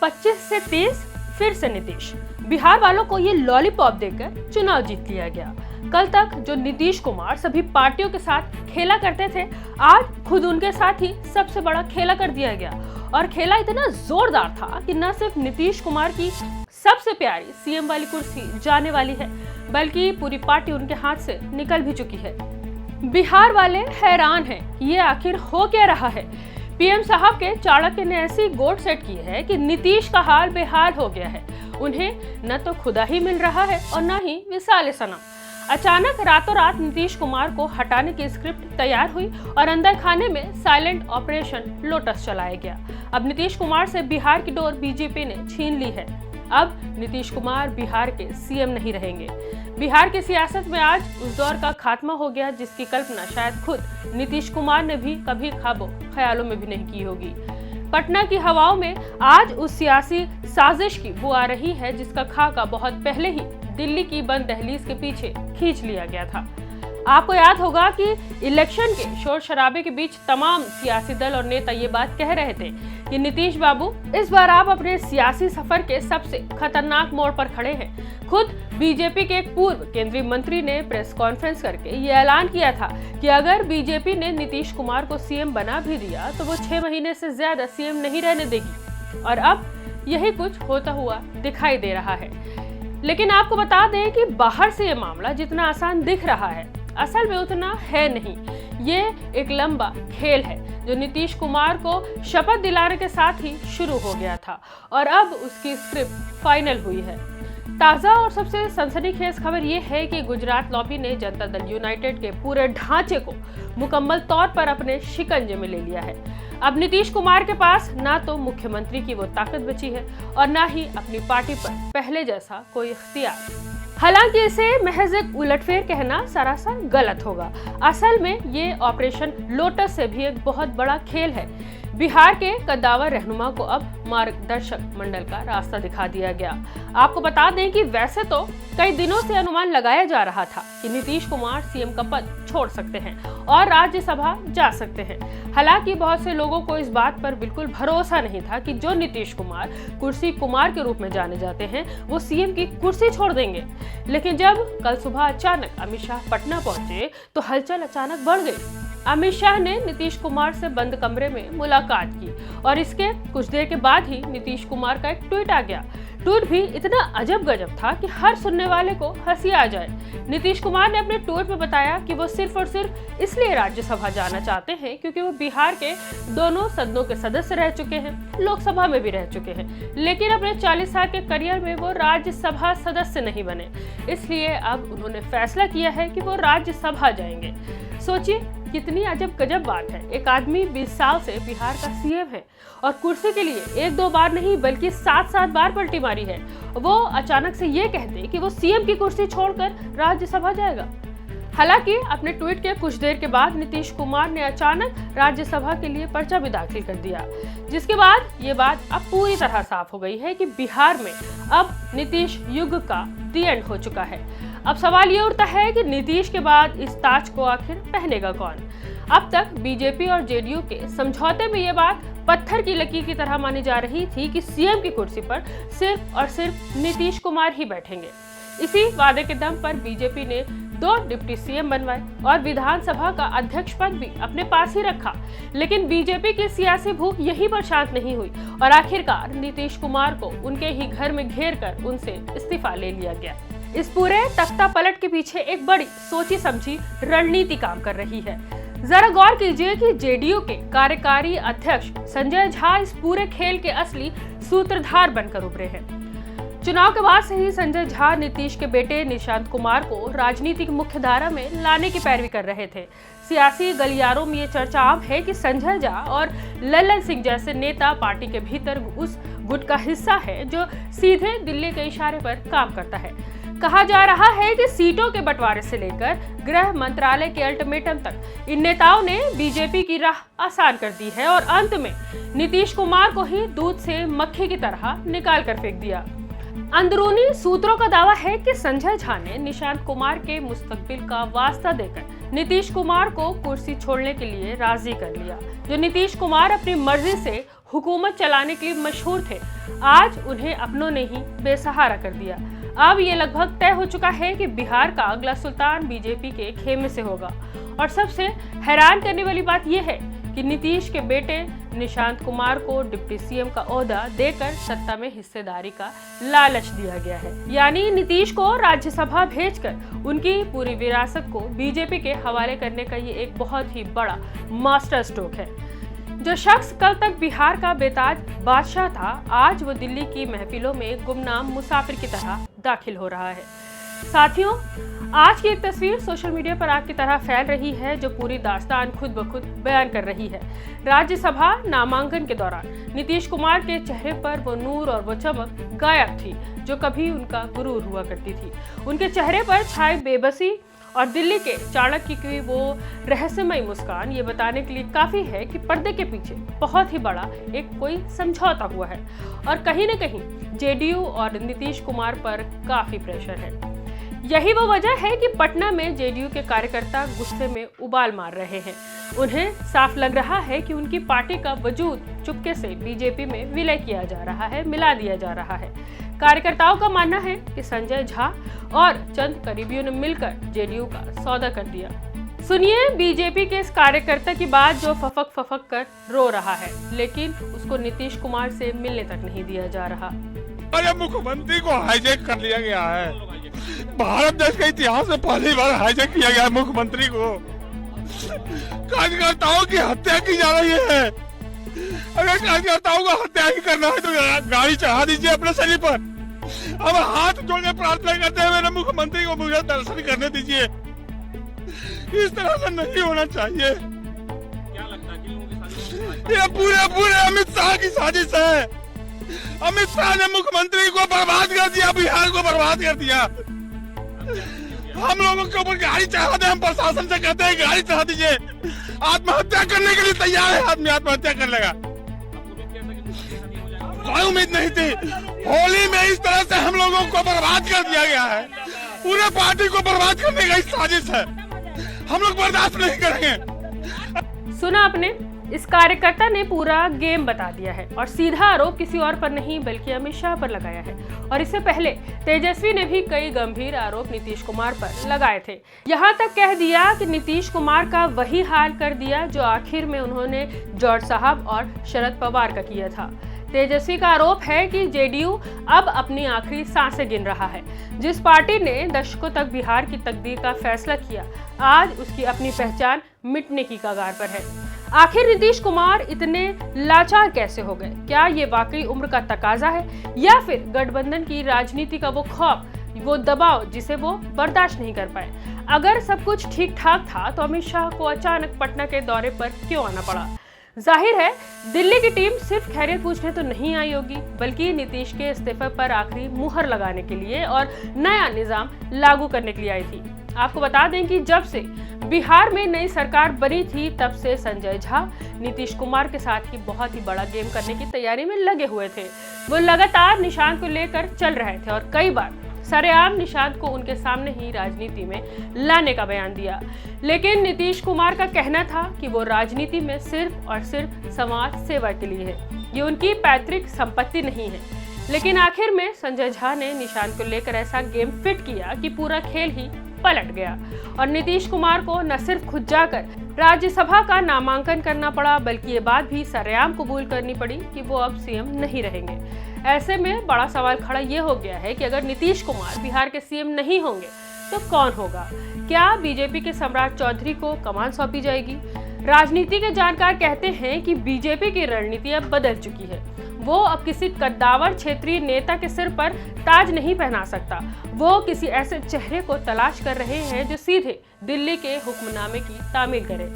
25 से 30 फिर से नीतीश। बिहार वालों को ये लॉलीपॉप देकर चुनाव जीत लिया गया। कल तक जो नीतीश कुमार सभी पार्टियों के साथ खेला करते थे, आज खुद उनके साथ ही सबसे बड़ा खेला कर दिया गया। और खेला इतना जोरदार था कि न सिर्फ नीतीश कुमार की सबसे प्यारी सीएम वाली कुर्सी जाने वाली है, बल्कि पूरी पार्टी उनके हाथ से निकल भी चुकी है। बिहार वाले हैरान हैं, ये आखिर हो क्या रहा है। पीएम साहब के चाणक्य ने ऐसी गोट सेट की है कि नीतीश का हाल बेहाल हो गया है। उन्हें न तो खुदा ही मिल रहा है और न ही विसाल सनम। अचानक रातों रात नीतीश कुमार को हटाने की स्क्रिप्ट तैयार हुई और अंदर खाने में साइलेंट ऑपरेशन लोटस चलाया गया। अब नीतीश कुमार से बिहार की डोर बीजेपी ने छीन ली है। अब नीतीश कुमार बिहार के सीएम नहीं रहेंगे। बिहार की सियासत में आज उस दौर का खात्मा हो गया जिसकी कल्पना शायद खुद नीतीश कुमार ने भी कभी ख्वाबों ख्यालों में भी नहीं की होगी। पटना की हवाओं में आज उस सियासी साजिश की बू आ रही है जिसका खाका बहुत पहले ही दिल्ली की बंद दहलीज के पीछे खींच लिया गया था। आपको याद होगा कि इलेक्शन के शोर शराबे के बीच तमाम सियासी दल और नेता ये बात कह रहे थे कि नीतीश बाबू, इस बार आप अपने सियासी सफर के सबसे खतरनाक मोड़ पर खड़े हैं। खुद बीजेपी के एक पूर्व केंद्रीय मंत्री ने प्रेस कॉन्फ्रेंस करके ये ऐलान किया था कि अगर बीजेपी ने नीतीश कुमार को सीएम बना भी दिया तो वो 6 महीने से ज्यादा सीएम नहीं रहने देगी। और अब यही कुछ होता हुआ दिखाई दे रहा है। लेकिन आपको बता दें कि बाहर से ये मामला जितना आसान दिख रहा है, असल में उतना है नहीं। ये एक लंबा खेल है जो नीतीश कुमार को शपथ दिलाने के साथ ही शुरू हो गया था और अब उसकी स्क्रिप्ट फाइनल हुई है। ताज़ा और सबसे सनसनीखेज खबर ये है कि गुजरात लॉबी ने जनता दल यूनाइटेड के पूरे ढांचे को मुकम्मल तौर पर अपने शिकंजे में ले लिया है। अब नीतीश कुमार के पास ना तो मुख्यमंत्री की वो ताकत बची है और ना ही अपनी पार्टी पर पहले जैसा कोई इख्तियार। हालांकि इसे महज एक उलटफेर कहना सरासर गलत होगा। असल में ये ऑपरेशन लोटस से भी एक बहुत बड़ा खेल है। बिहार के कद्दावर रहनुमा को अब मार्गदर्शक मंडल का रास्ता दिखा दिया गया। आपको बता दें कि वैसे तो कई दिनों से अनुमान लगाया जा रहा था कि नीतीश कुमार सीएम का पद छोड़ सकते हैं और राज्यसभा जा सकते हैं। हालांकि बहुत से लोगों को इस बात पर बिल्कुल भरोसा नहीं था कि जो नीतीश कुमार कुर्सी कुमार के रूप में जाने जाते हैं वो सीएम की कुर्सी छोड़ देंगे। लेकिन जब कल सुबह अचानक अमित शाह पटना पहुंचे तो हलचल अचानक बढ़ गई। अमित शाह ने नीतीश कुमार से बंद कमरे में मुलाकात की और इसके कुछ देर के बाद ही नीतीश कुमार का एक ट्वीट आ गया। ट्वीट भी इतना अजब गजब था कि हर सुनने वाले को हंसी आ जाए। नीतीश कुमार ने अपने ट्वीट में बताया कि वो सिर्फ और सिर्फ इसलिए राज्यसभा जाना चाहते हैं क्योंकि वो बिहार के दोनों सदनों के सदस्य रह चुके हैं, लोकसभा में भी रह चुके हैं, लेकिन अपने 40 साल के करियर में वो राज्यसभा सदस्य नहीं बने। इसलिए अब उन्होंने फैसला किया है कि वो राज्यसभा जाएंगे। सोचिए कितनी अजब गजब बात है। एक आदमी 20 साल से बिहार का सीएम है और कुर्सी के लिए 1-2 बार नहीं बल्कि 7-7 बार पलटी मारी है। वो अचानक से ये कह दे कि वो सीएम की कुर्सी छोड़कर राज्यसभा जाएगा। हालांकि अपने ट्वीट के कुछ देर के बाद नीतीश कुमार ने अचानक राज्यसभा के लिए पर्चा भी दाखिल कर दिया, जिसके बाद ये बात अब पूरी तरह साफ हो गई है कि बिहार में अब नीतीश युग का दी एंड हो चुका है। अब सवाल ये उठता है कि नीतीश के बाद इस ताज को आखिर पहनेगा कौन। अब तक बीजेपी और जेडीयू के समझौते में ये बात पत्थर की लकीर की तरह मानी जा रही थी कि सीएम की कुर्सी पर सिर्फ और सिर्फ नीतीश कुमार ही बैठेंगे। इसी वादे के दम पर बीजेपी ने 2 डिप्टी सीएम बनवाए और विधानसभा का अध्यक्ष पद भी अपने पास ही रखा। लेकिन बीजेपी की सियासी भूख यहीं पर शांत नहीं हुई और आखिरकार नीतीश कुमार को उनके ही घर में घेर कर उनसे इस्तीफा ले लिया गया। इस पूरे तख्ता पलट के पीछे एक बड़ी सोची समझी रणनीति काम कर रही है। जरा गौर कीजिए कि जेडीयू के कार्यकारी अध्यक्ष संजय झा इस पूरे खेल के असली सूत्रधार बनकर उभरे हैं। चुनाव के बाद से ही संजय झा नीतीश के बेटे निशांत कुमार को राजनीतिक मुख्यधारा में लाने की पैरवी कर रहे थे। सियासी गलियारों में ये चर्चा आम है कि संजय झा और लल्लन सिंह जैसे नेता पार्टी के भीतर उस गुट का हिस्सा है जो सीधे दिल्ली के इशारे पर काम करता है। कहा जा रहा है कि सीटों के बंटवारे से लेकर गृह मंत्रालय के अल्टीमेटम तक इन नेताओं ने बीजेपी की राह आसान कर दी है और अंत में नीतीश कुमार को ही दूध से मक्खी की तरह निकाल कर फेंक दिया। अंदरूनी सूत्रों का दावा है कि संजय झा ने निशांत कुमार के मुस्तकबिल का वास्ता देकर नीतीश कुमार को कुर्सी छोड़ने के लिए राजी कर लिया। जो नीतीश कुमार अपनी मर्जी से हुकूमत चलाने के लिए मशहूर थे, आज उन्हें अपनों ने ही बेसहारा कर दिया। अब ये लगभग तय हो चुका है कि बिहार का अगला सुल्तान बीजेपी के खेमे से होगा। और सबसे हैरान करने वाली बात यह है कि नीतीश के बेटे निशांत कुमार को डिप्टी सीएम का ओहदा देकर सत्ता में हिस्सेदारी का लालच दिया गया है। यानी नीतीश को राज्यसभा भेजकर उनकी पूरी विरासत को बीजेपी के हवाले करने का ये एक बहुत ही बड़ा मास्टर स्ट्रोक है। जो शख्स कल तक बिहार का बेताज बादशाह था, आज वो दिल्ली की महफिलों में गुमनाम मुसाफिर की तरह दाखिल हो रहा है। साथियों, आज की एक तस्वीर सोशल मीडिया पर आग की तरह फैल रही है, जो पूरी दास्तान खुद ब खुद बयान कर रही है। राज्यसभा नामांकन के दौरान नीतीश कुमार के चेहरे पर वो नूर और वो चमक गायब थी जो कभी उनका गुरूर हुआ करती थी। उनके चेहरे पर छाई बेबसी और दिल्ली के चाणक्य की वो रहस्यमय मुस्कान ये बताने के लिए काफी है कि पर्दे के पीछे बहुत ही बड़ा एक कोई समझौता हुआ है और कहीं न कहीं जेडीयू और नीतीश कुमार पर काफी प्रेशर है। यही वो वजह है कि पटना में जेडीयू के कार्यकर्ता गुस्से में उबाल मार रहे हैं। उन्हें साफ लग रहा है कि उनकी पार्टी का वजूद चुपके से बीजेपी में विलय किया जा रहा है, मिला दिया जा रहा है। कार्यकर्ताओं का मानना है कि संजय झा और चंद करीबियों ने मिलकर जेडीयू का सौदा कर दिया। सुनिए बीजेपी के इस कार्यकर्ता की बात जो फफक कर रो रहा है, लेकिन उसको नीतीश कुमार से मिलने तक नहीं दिया जा रहा। अरे मुख्यमंत्री को हाईजैक कर लिया गया है। भारत देश के इतिहास में पहली बार हाईजैक किया गया है मुख्यमंत्री को। कार्यकर्ताओं की हत्या की जा रही है। अगर कार्यकर्ताओं को हत्या ही करना है तो गाड़ी चढ़ा दीजिए अपने शरीर पर। अब हाथ जोड़ के प्रार्थना करते हैं मेरे मुख्यमंत्री को मुझे दर्शन करने दीजिए। इस तरह से नहीं होना चाहिए। क्या लगता है कि लोगों की साजिश? ये पूरे अमित शाह की साजिश है। अमित शाह ने मुख्यमंत्री को बर्बाद कर दिया, बिहार को बर्बाद कर दिया। हम लोगों के ऊपर गाड़ी चढ़ा दे, हम प्रशासन से कहते हैं गाड़ी चढ़ा दीजिए। आत्महत्या करने के लिए तैयार है आदमी, आत्महत्या कर लेगा। कोई उम्मीद नहीं थी। होली में इस तरह से हम लोगों को बर्बाद कर दिया गया है। पूरे पार्टी को बर्बाद करने का साजिश है। हम लोग बर्दाश्त नहीं करेंगे। सुना आपने, इस कार्यकर्ता ने पूरा गेम बता दिया है और सीधा आरोप किसी और पर नहीं बल्कि अमित शाह पर लगाया है। और इससे पहले तेजस्वी ने भी कई गंभीर आरोप नीतीश कुमार पर लगाए थे। यहाँ तक कह दिया कि नीतीश कुमार का वही हाल कर दिया जो आखिर में उन्होंने जॉर्ज साहब और शरद पवार का किया था। तेजस्वी का आरोप है कि जेडीयू अब अपनी आखिरी सांसें गिन रहा है। जिस पार्टी ने दशकों तक बिहार की तकदीर का फैसला किया, आज उसकी अपनी पहचान मिटने की कगार पर है। आखिर नीतीश कुमार इतने लाचार कैसे हो गए? क्या ये वाकई उम्र का तकाजा है या फिर गठबंधन की राजनीति का वो खौफ, वो दबाव जिसे वो बर्दाश्त नहीं कर पाए? अगर सब कुछ ठीक ठाक था तो अमित शाह को अचानक पटना के दौरे पर क्यों आना पड़ा? जाहिर है दिल्ली की टीम सिर्फ खैरियत पूछने तो नहीं आई होगी, बल्कि नीतीश के इस्तीफे पर आखिरी मुहर लगाने के लिए और नया निजाम लागू करने के लिए आई थी। आपको बता दें कि जब से बिहार में नई सरकार बनी थी, तब से संजय झा नीतीश कुमार के साथ ही बहुत ही बड़ा गेम करने की तैयारी में लगे हुए थे। वो लगातार निशांत को लेकर चल रहे थे और कई बार सरेआम निशांत को उनके सामने ही राजनीति में लाने का बयान दिया। लेकिन नीतीश कुमार का कहना था कि वो राजनीति में सिर्फ और सिर्फ समाज सेवा के लिए है, ये उनकी पैतृक संपत्ति नहीं है। लेकिन आखिर में संजय झा ने निशांत को लेकर ऐसा गेम फिट किया कि पूरा खेल ही पलट गया और नीतीश कुमार को न सिर्फ खुद जाकर राज्यसभा का नामांकन करना पड़ा, बल्कि ये बात भी सरेआम कबूल करनी पड़ी कि वो अब सीएम नहीं रहेंगे। ऐसे में बड़ा सवाल खड़ा ये हो गया है कि अगर नीतीश कुमार बिहार के सीएम नहीं होंगे तो कौन होगा? क्या बीजेपी के सम्राट चौधरी को कमान सौंपी जाएगी? राजनीति के जानकार कहते हैं कि बीजेपी की रणनीति अब बदल चुकी है। वो अब किसी कद्दावर क्षेत्रीय नेता के सिर पर ताज नहीं पहना सकता। वो किसी ऐसे चेहरे को तलाश कर रहे हैं जो सीधे दिल्ली के हुक्मनामे की तामील करे।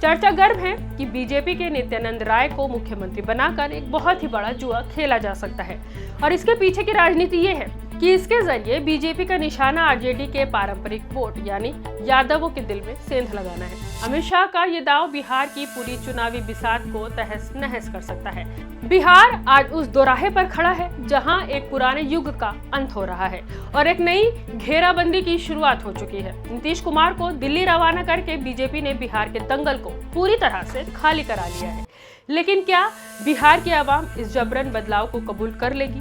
चर्चा गर्म है कि बीजेपी के नित्यानंद राय को मुख्यमंत्री बनाकर एक बहुत ही बड़ा जुआ खेला जा सकता है और इसके पीछे की राजनीति ये है कि इसके जरिए बीजेपी का निशाना आरजेडी के पारंपरिक वोट यानी यादवों के दिल में सेंध लगाना है। अमित शाह का ये दांव बिहार की पूरी चुनावी बिसात को तहस नहस कर सकता है। बिहार आज उस दोराहे पर खड़ा है जहां एक पुराने युग का अंत हो रहा है और एक नई घेराबंदी की शुरुआत हो चुकी है। नीतीश कुमार को दिल्ली रवाना करके बीजेपी ने बिहार के दंगल को पूरी तरह से खाली करा लिया है। लेकिन क्या बिहार की आवाम इस जबरन बदलाव को कबूल कर लेगी?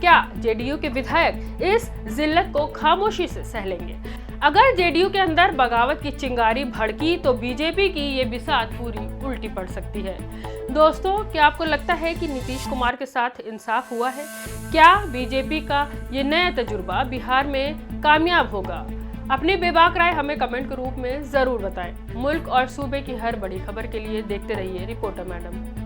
क्या जेडीयू के विधायक इस जिल्लत को खामोशी से सह लेंगे? अगर जेडीयू के अंदर बगावत की चिंगारी भड़की तो बीजेपी की ये बिसात पूरी उल्टी पड़ सकती है। दोस्तों, क्या आपको लगता है कि नीतीश कुमार के साथ इंसाफ हुआ है? क्या बीजेपी का ये नया तजुर्बा बिहार में कामयाब होगा? अपनी बेबाक राय हमें कमेंट के रूप में जरूर बताएं। मुल्क और सूबे की हर बड़ी खबर के लिए देखते रहिए रिपोर्टर मैडम।